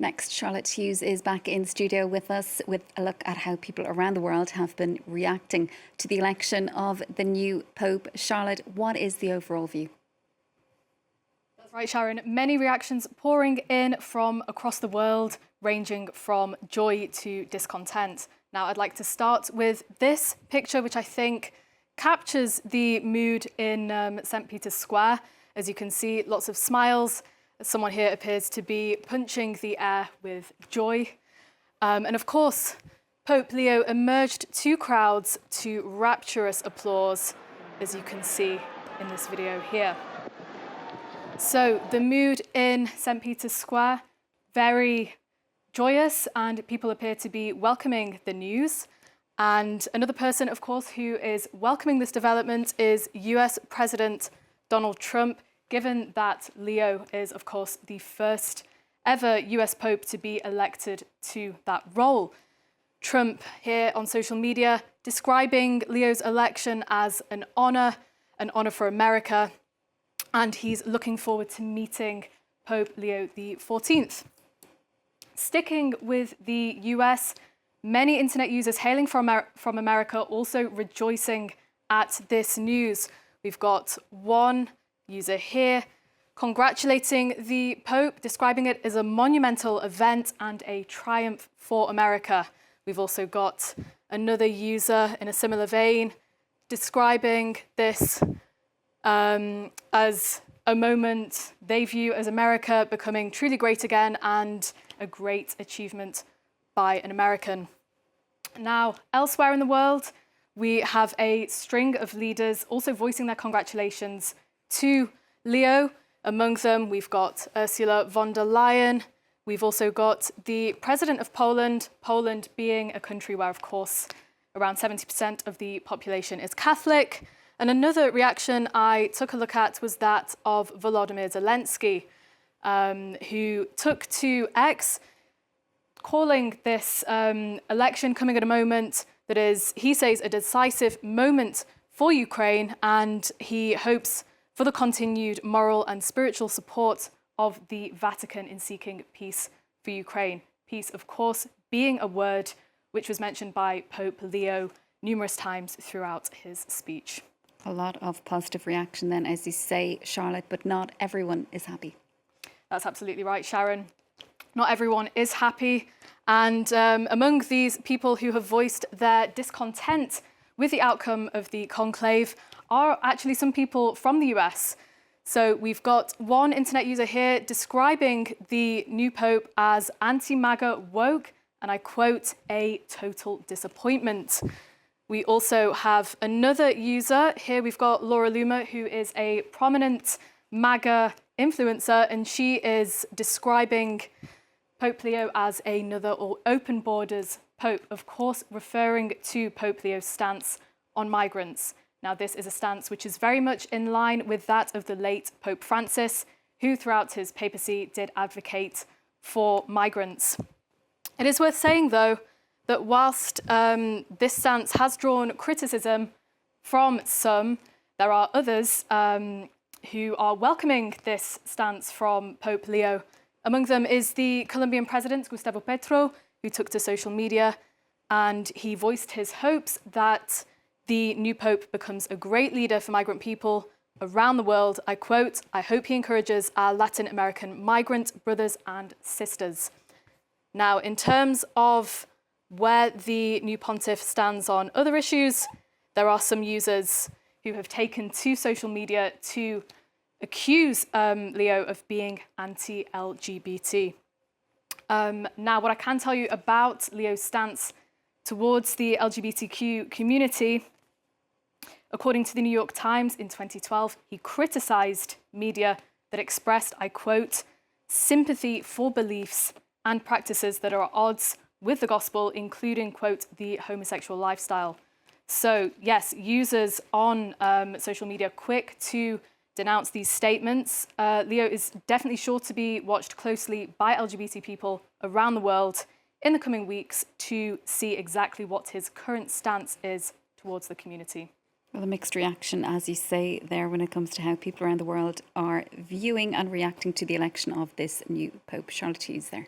Next, Charlotte Hughes is back in studio with us with a look at how people around the world have been reacting to the election of the new Pope. Charlotte, what is the overall view? That's right, Sharon. Many reactions pouring in from across the world, ranging from joy to discontent. Now, I'd like to start with this picture, which I think captures the mood in St. Peter's Square. As you can see, lots of smiles. Someone here appears to be punching the air with joy. And of course, Pope Leo emerged to crowds to rapturous applause, as you can see in this video here. So the mood in St. Peter's Square, very joyous, and people appear to be welcoming the news. And another person, of course, who is welcoming this development is US President Donald Trump, given that Leo is, of course, the first ever US Pope to be elected to that role. Trump here on social media describing Leo's election as an honor for America, and he's looking forward to meeting Pope Leo XIV. Sticking with the US, many internet users hailing from America also rejoicing at this news. We've got one user here congratulating the Pope, describing it as a monumental event and a triumph for America. We've also got another user in a similar vein describing this as a moment they view as America becoming truly great again and a great achievement by an American. Now, elsewhere in the world, we have a string of leaders also voicing their congratulations to Leo. Among them, we've got Ursula von der Leyen. We've also got the president of Poland, Poland being a country where, of course, around 70% of the population is Catholic. And another reaction I took a look at was that of Volodymyr Zelensky, who took to X, calling this election coming at a moment that is, he says, a decisive moment for Ukraine, and he hopes for the continued moral and spiritual support of the Vatican in seeking peace for Ukraine. Peace, of course, being a word which was mentioned by Pope Leo numerous times throughout his speech. A lot of positive reaction then, as you say, Charlotte, but not everyone is happy. That's absolutely right, Sharon. Not everyone is happy. And among these people who have voiced their discontent with the outcome of the conclave are actually some people from the US. So we've got one internet user here describing the new Pope as anti-MAGA woke, and I quote, a total disappointment. We also have another user. Here we've got Laura Luma, who is a prominent MAGA influencer, and she is describing Pope Leo as another open borders Pope, of course, referring to Pope Leo's stance on migrants. Now, this is a stance which is very much in line with that of the late Pope Francis, who throughout his papacy did advocate for migrants. It is worth saying, though, that whilst this stance has drawn criticism from some, there are others who are welcoming this stance from Pope Leo. Among them is the Colombian president, Gustavo Petro, who took to social media, and he voiced his hopes that the new Pope becomes a great leader for migrant people around the world. I quote, "I hope he encourages our Latin American migrant brothers and sisters." Now, in terms of where the new pontiff stands on other issues, there are some users who have taken to social media to accuse Leo of being anti-LGBT. Now, what I can tell you about Leo's stance towards the LGBTQ community, according to the New York Times in 2012, he criticised media that expressed, I quote, sympathy for beliefs and practices that are at odds with the gospel, including, quote, the homosexual lifestyle. So, yes, users on social media quick to denounce these statements. Leo is definitely sure to be watched closely by LGBT people around the world in the coming weeks to see exactly what his current stance is towards the community. Well, a mixed reaction, as you say there, when it comes to how people around the world are viewing and reacting to the election of this new Pope. Charlotte Hughes there.